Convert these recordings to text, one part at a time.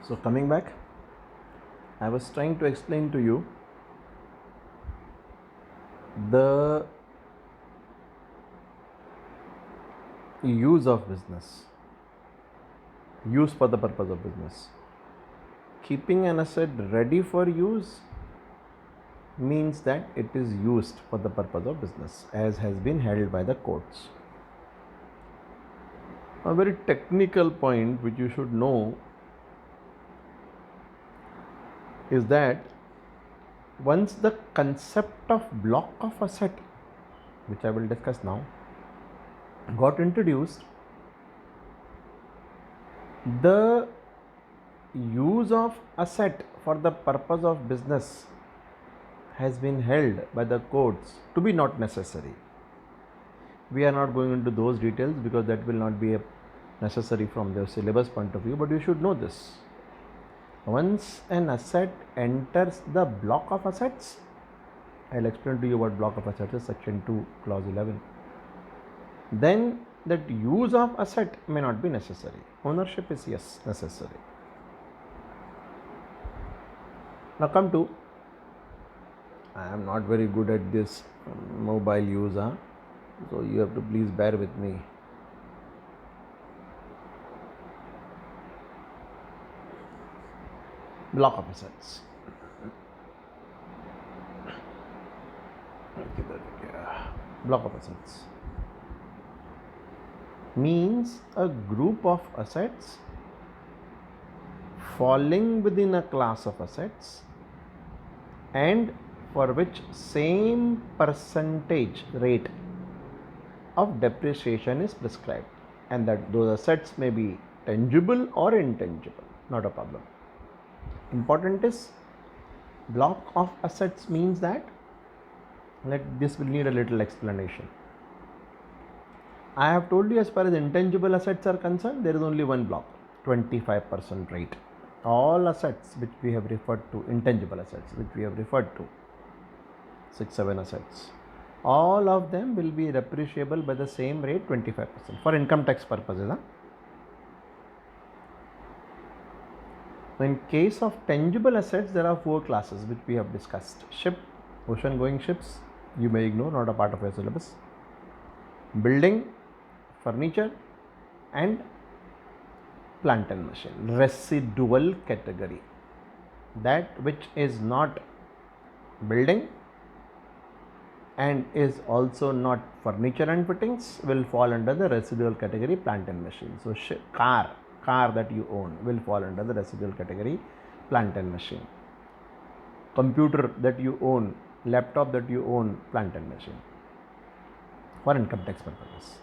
So coming back, I was trying to explain to you the use of business, use for the purpose of business. Keeping an asset ready for use means that it is used for the purpose of business, as has been held by the courts. A very technical point which you should know is that once the concept of block of asset, which I will discuss now, got introduced, the use of asset for the purpose of business has been held by the courts to be not necessary. We are not going into those details because that will not be necessary from the syllabus point of view, but you should know this. Once an asset enters the block of assets, I'll explain to you what block of assets is, section 2 clause 11, then that use of asset may not be necessary. Ownership is yes necessary. Now come to, I am not very good at this mobile use, so you have to please bear with me. Block of assets. Block of assets means a group of assets falling within a class of assets and for which same percentage rate of depreciation is prescribed, and that those assets may be tangible or intangible, not a problem. Important is, block of assets means that, this will need a little explanation. I have told you as far as intangible assets are concerned, there is only one block, 25% rate. All assets which we have referred to, intangible assets which we have referred to, 6-7 assets, all of them will be depreciable by the same rate, 25%, for income tax purposes. In case of tangible assets, there are 4 classes which we have discussed. Ship, ocean going ships, you may ignore, not a part of your syllabus. Building, furniture, and plant and machine. Residual category, that which is not building and is also not furniture and fittings, will fall under the residual category, plant and machine. So car that you own will fall under the residual category, plant and machine. Computer that you own, laptop that you own, plant and machine, for income tax purposes.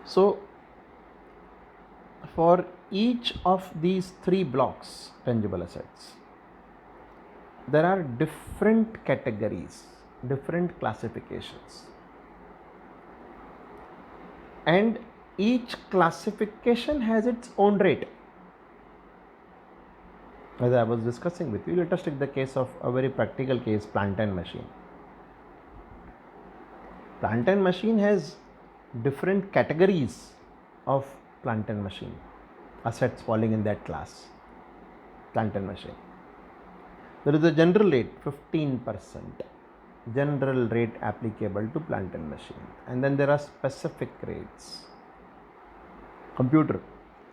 So for each of these 3 blocks, tangible assets, there are different categories, different classifications, and each classification has its own rate. As I was discussing with you, let us take the case of a very practical case, plant and machine. Plant and machine has different categories of plant and machine, assets falling in that class, plant and machine. There is a general rate, 15%, general rate applicable to plant and machine, and then there are specific rates. Computer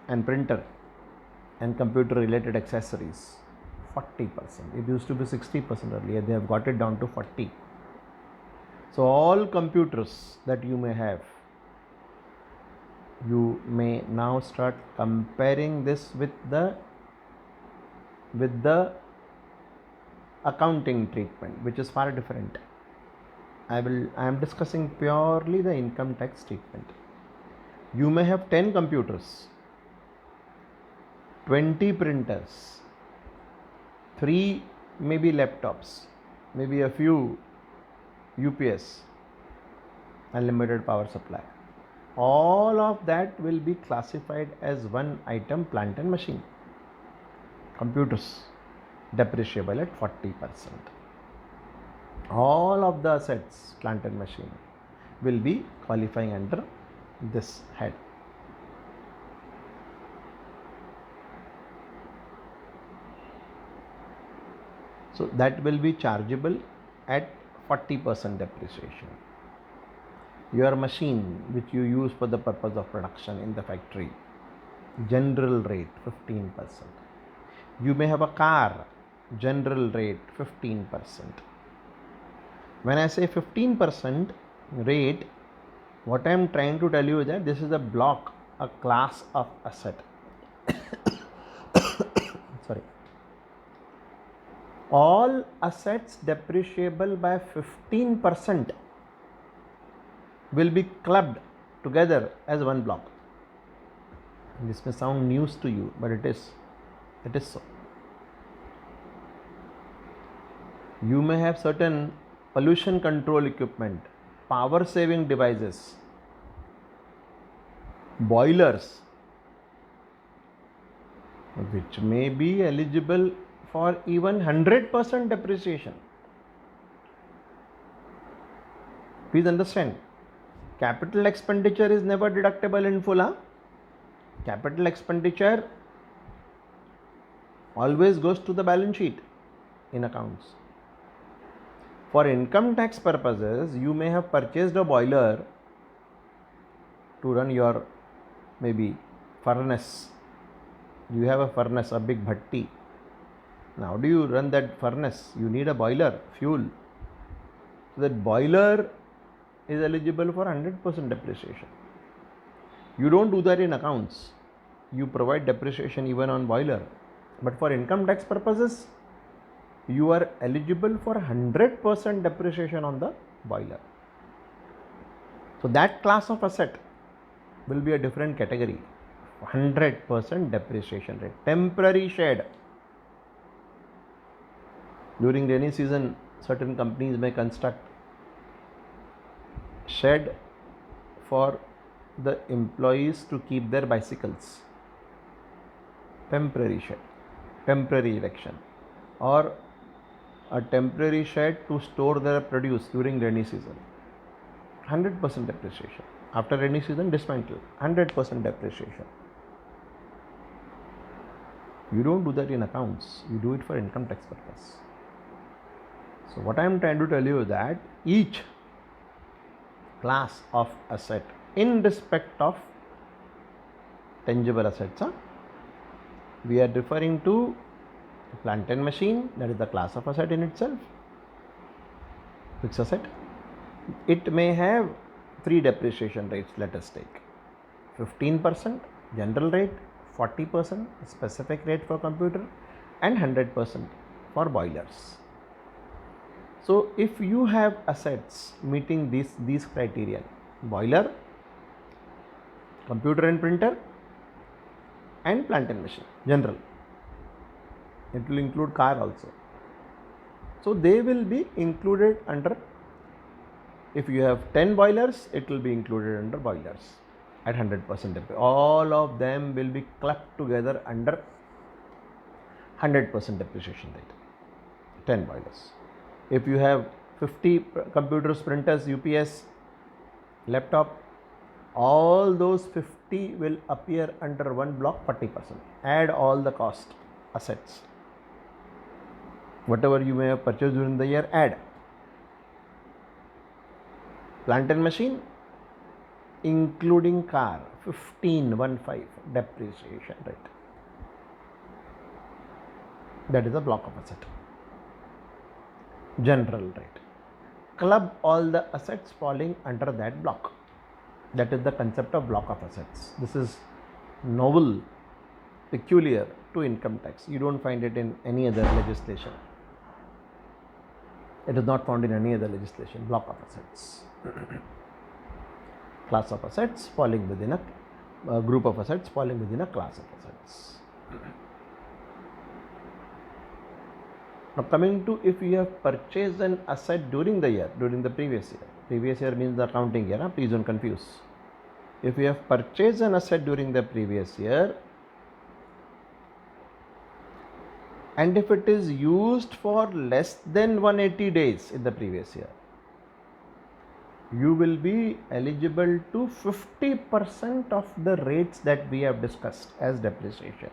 and printer and computer related accessories, 40%. It used to be 60% earlier, they have got it down to 40. So all computers that you may have, you may now start comparing this with the accounting treatment, which is far different. I am discussing purely the income tax treatment. You may have 10 computers, 20 printers, 3 maybe laptops, maybe a few UPS, unlimited power supply. All of that will be classified as one item, plant and machine. Computers, depreciable at 40%. All of the assets, plant and machine, will be qualifying under this head. So that will be chargeable at 40% depreciation. Your machine which you use for the purpose of production in the factory, general rate 15%. You may have a car, general rate 15%. When I say 15% rate, what I am trying to tell you is that this is a block, a class of asset. Sorry. All assets depreciable by 15% will be clubbed together as one block. This may sound news to you, but it is so. You may have certain pollution control equipment, power saving devices, boilers, which may be eligible for even 100% depreciation. Please understand, capital expenditure is never deductible in full. Capital expenditure always goes to the balance sheet in accounts. For income tax purposes, you may have purchased a boiler to run your maybe furnace. You have a furnace, a big bhatti. Now, how do you run that furnace? You need a boiler, fuel. So that boiler is eligible for 100% depreciation. You don't do that in accounts. You provide depreciation even on boiler. But for income tax purposes, you are eligible for 100% depreciation on the boiler. So that class of asset will be a different category. 100% depreciation rate. Temporary shed. During rainy season, certain companies may construct shed for the employees to keep their bicycles. Temporary shed, temporary erection, or a temporary shed to store their produce during rainy season. 100% depreciation. After rainy season, dismantle. 100% depreciation. You don't do that in accounts. You do it for income tax purpose. So what I am trying to tell you is that each class of asset in respect of tangible assets, we are referring to plant and machine, that is the class of asset in itself, fixed asset. It may have three depreciation rates, let us take 15% general rate, 40% specific rate for computer, and 100% for boilers. So if you have assets meeting these criteria, boiler, computer and printer, and plant and machine, general, it will include car also. So they will be included under, if you have 10 boilers, it will be included under boilers at 100% depreciation. All of them will be clubbed together under 100% depreciation rate. 10 boilers. If you have 50 computers, printers, UPS, laptop, all those 50 will appear under one block, 40%. Add all the cost, assets. Whatever you may have purchased during the year, add. Plant and machine, including car, 15 depreciation rate. That is a block of asset. General rate. Club all the assets falling under that block. That is the concept of block of assets. This is novel, peculiar to income tax. You don't find it in any other legislation. It is not found in any other legislation. Block of assets. Class of assets falling within a group of assets falling within a class of assets. Now coming to, if you have purchased an asset during the year, during the previous year. Previous year means the accounting year, please don't confuse. If you have purchased an asset during the previous year, and if it is used for less than 180 days in the previous year, you will be eligible to 50% of the rates that we have discussed as depreciation.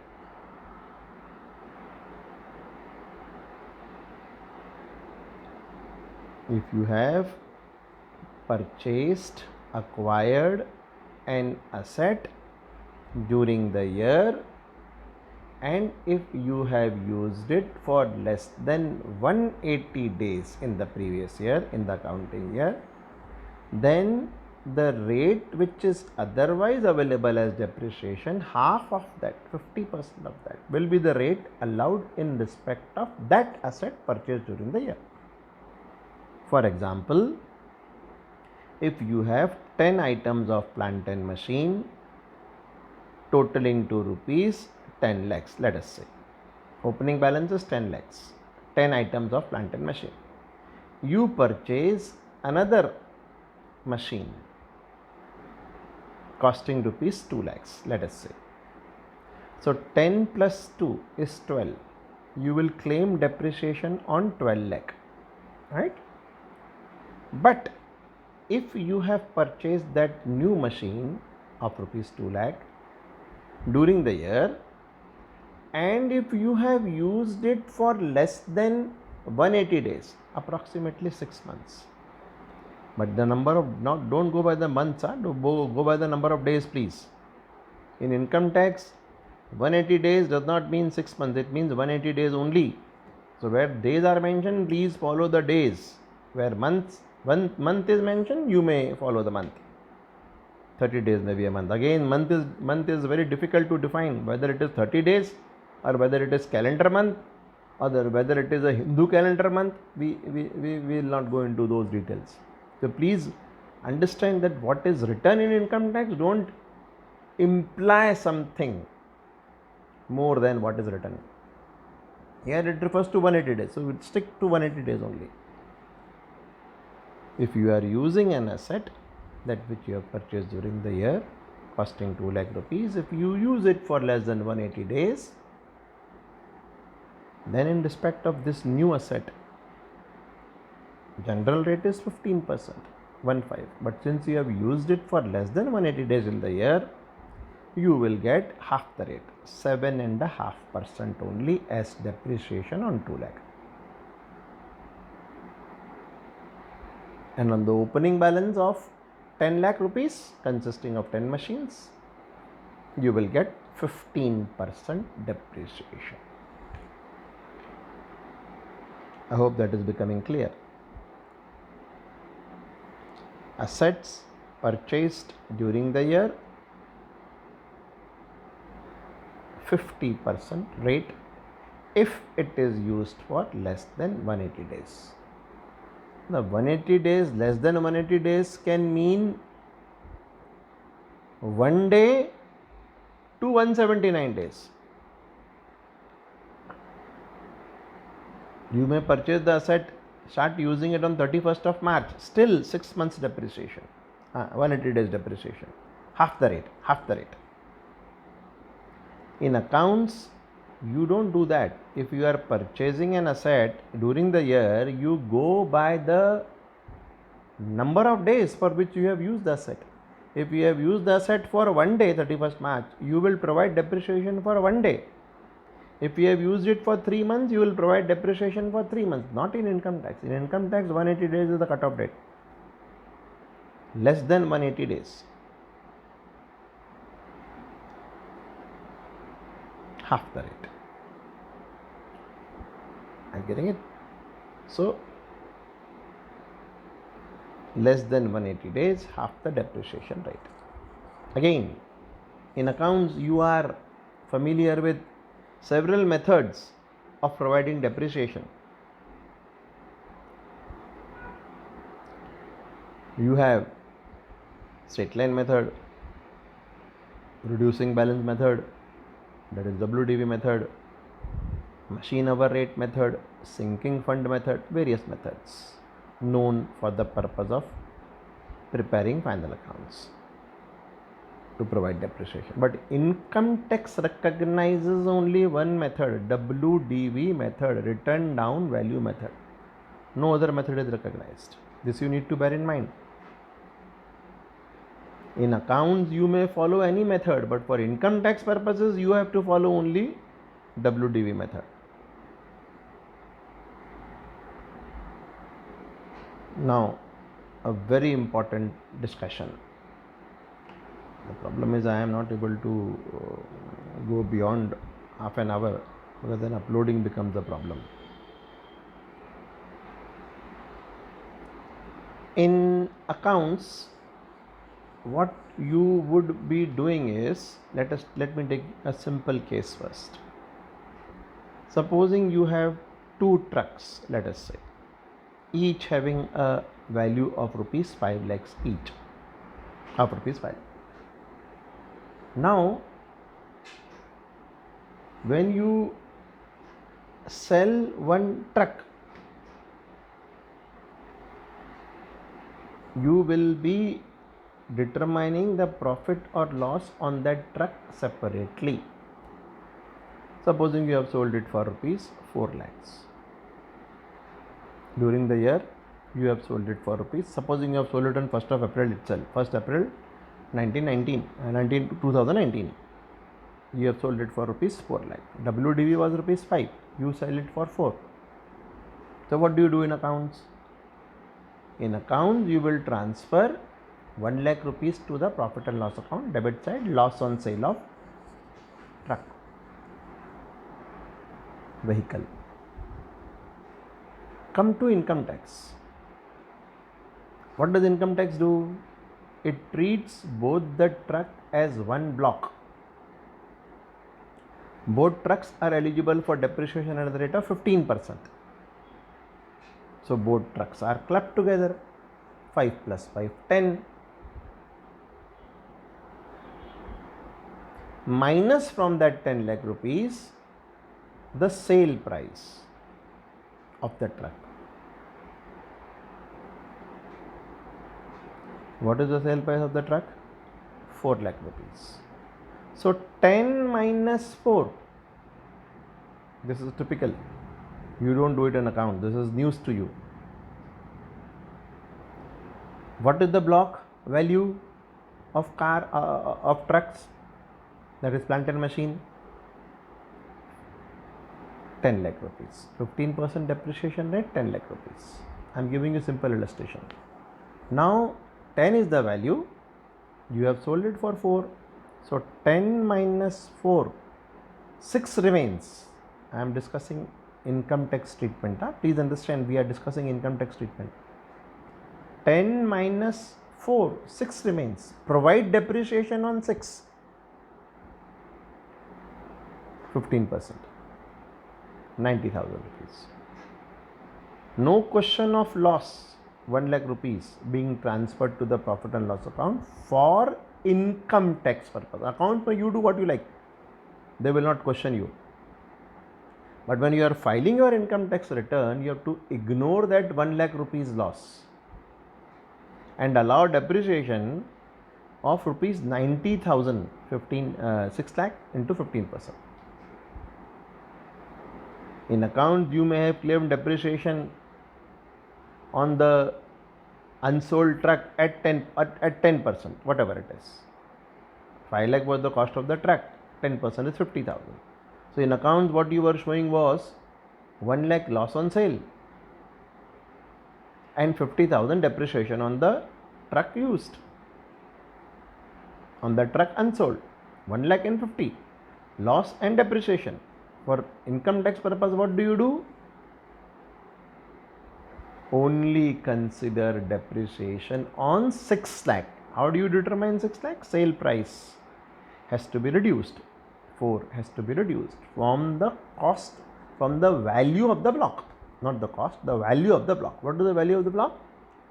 If you have purchased, acquired an asset during the year, and if you have used it for less than 180 days in the previous year, in the accounting year, then the rate which is otherwise available as depreciation, half of that, 50% of that, will be the rate allowed in respect of that asset purchased during the year. For example, if you have 10 items of plant and machine totaling to rupees 10 lakhs, let us say. Opening balance is 10 lakhs, 10 items of plant and machine. You purchase another machine costing rupees 2 lakhs, let us say. So 10 plus 2 is 12. You will claim depreciation on 12 lakh, right? But if you have purchased that new machine of rupees 2 lakh during the year, and if you have used it for less than 180 days, approximately 6 months, but the number of, not, don't go by the months, go by the number of days, please. In income tax, 180 days does not mean 6 months, it means 180 days only. So where days are mentioned, please follow the days. Where months, one month is mentioned, you may follow the month. 30 days may be a month. Again, month is very difficult to define, whether it is 30 days or whether it is calendar month or whether it is a Hindu calendar month. We will not go into those details. So please understand that what is written in income tax don't imply something more than what is written. Here it refers to 180 days, so we stick to 180 days only. If you are using an asset that which you have purchased during the year costing 2 lakh rupees, if you use it for less than 180 days, then in respect of this new asset, general rate is 15%, 1.5. But since you have used it for less than 180 days in the year, you will get half the rate, 7.5% only as depreciation on 2 lakh. And on the opening balance of 10 lakh rupees consisting of 10 machines, you will get 15% depreciation. I hope that is becoming clear. Assets purchased during the year, 50% rate if it is used for less than 180 days. Now 180 days, less than 180 days can mean 1 day to 179 days. You may purchase the asset, start using it on 31st of March, still 6 months depreciation, 180 days depreciation, half the rate. In accounts, you don't do that. If you are purchasing an asset during the year, you go by the number of days for which you have used the asset. If you have used the asset for 1 day, 31st March, you will provide depreciation for 1 day. If you have used it for 3 months, you will provide depreciation for 3 months, not in income tax. In income tax, 180 days is the cutoff date. Less than 180 days, half the rate. Are you getting it? So, less than 180 days, half the depreciation rate. Again, in accounts, you are familiar with several methods of providing depreciation. You have straight line method, reducing balance method, that is WDV method, machine hour rate method, sinking fund method, various methods known for the purpose of preparing final accounts to provide depreciation. But income tax recognizes only one method, WDV method, written down value method. No other method is recognized. This you need to bear in mind. In accounts, you may follow any method, but for income tax purposes, you have to follow only WDV method. Now, a very important discussion. The problem is I am not able to go beyond half an hour, because then uploading becomes a problem. In accounts, what you would be doing is, let me take a simple case first. Supposing you have two trucks, let us say, each having a value of rupees 5 lakhs each, of rupees 5. Now, when you sell one truck, you will be determining the profit or loss on that truck separately. Supposing you have sold it for rupees 4 lakhs. During the year, you have sold it for rupees, supposing you have sold it on 1st of April itself, 1st April 2019, you have sold it for rupees 4 lakh. WDV was rupees 5, you sell it for 4. So what do you do in accounts? In accounts, you will transfer 1 lakh rupees to the profit and loss account, debit side, loss on sale of truck, vehicle. Come to income tax. What does income tax do? It treats both the truck as one block. Both trucks are eligible for depreciation at the rate of 15%. So both trucks are clubbed together. 5 plus 5, 10. Minus from that 10 lakh rupees the sale price of the truck. What is the sale price of the truck? 4 lakh rupees. So 10 minus 4. This is typical. You don't do it in account. This is news to you. What is the block value of of trucks? That is plant and machine. 10 lakh rupees. 15% depreciation rate, 10 lakh rupees. I am giving you simple illustration. Now 10 is the value. You have sold it for 4. So 10 minus 4, 6 remains. I am discussing income tax treatment. Please understand, we are discussing income tax treatment. 10 minus 4, 6 remains. Provide depreciation on 6. 15%. 90,000 rupees. No question of loss. 1 lakh rupees being transferred to the profit and loss account for income tax purpose. Account you do what you like. They will not question you. But when you are filing your income tax return, you have to ignore that 1 lakh rupees loss and allow depreciation of rupees 90,000, 6 lakh into 15%. In account, you may have claimed depreciation on the unsold truck at 10%, whatever it is. 5 lakh was the cost of the truck, 10% is 50,000. So in accounts, what you were showing was 1 lakh loss on sale and 50,000 depreciation on the truck used, on the truck unsold. 1 lakh and 50 loss and depreciation. For income tax purpose, what do? Only consider depreciation on 6 lakh. How do you determine 6 lakh? Sale price has to be reduced. 4 has to be reduced from the cost, from the value of the block. Not the cost, the value of the block. What is the value of the block?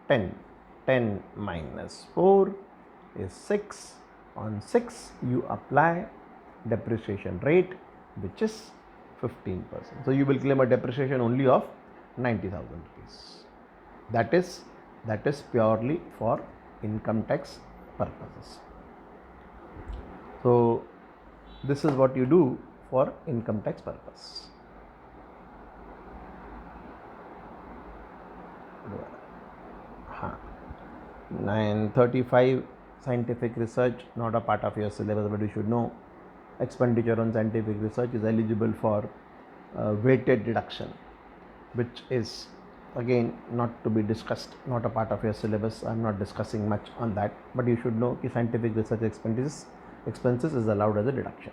10. 10 minus 4 is 6. On 6, you apply depreciation rate, which is 15%. So you will claim a depreciation only of 90,000 rupees. That is purely for income tax purposes. So this is what you do for income tax purpose. हाँ, 935 scientific research, not a part of your syllabus, but you should know. Expenditure on scientific research is eligible for weighted deduction, which is again not to be discussed, not a part of your syllabus. I'm not discussing much on that, but you should know that scientific research expenses is allowed as a deduction.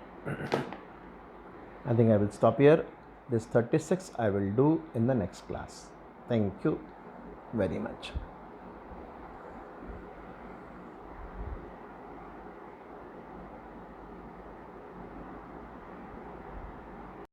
I think I will stop here. This 36 I will do in the next class. Thank you very much.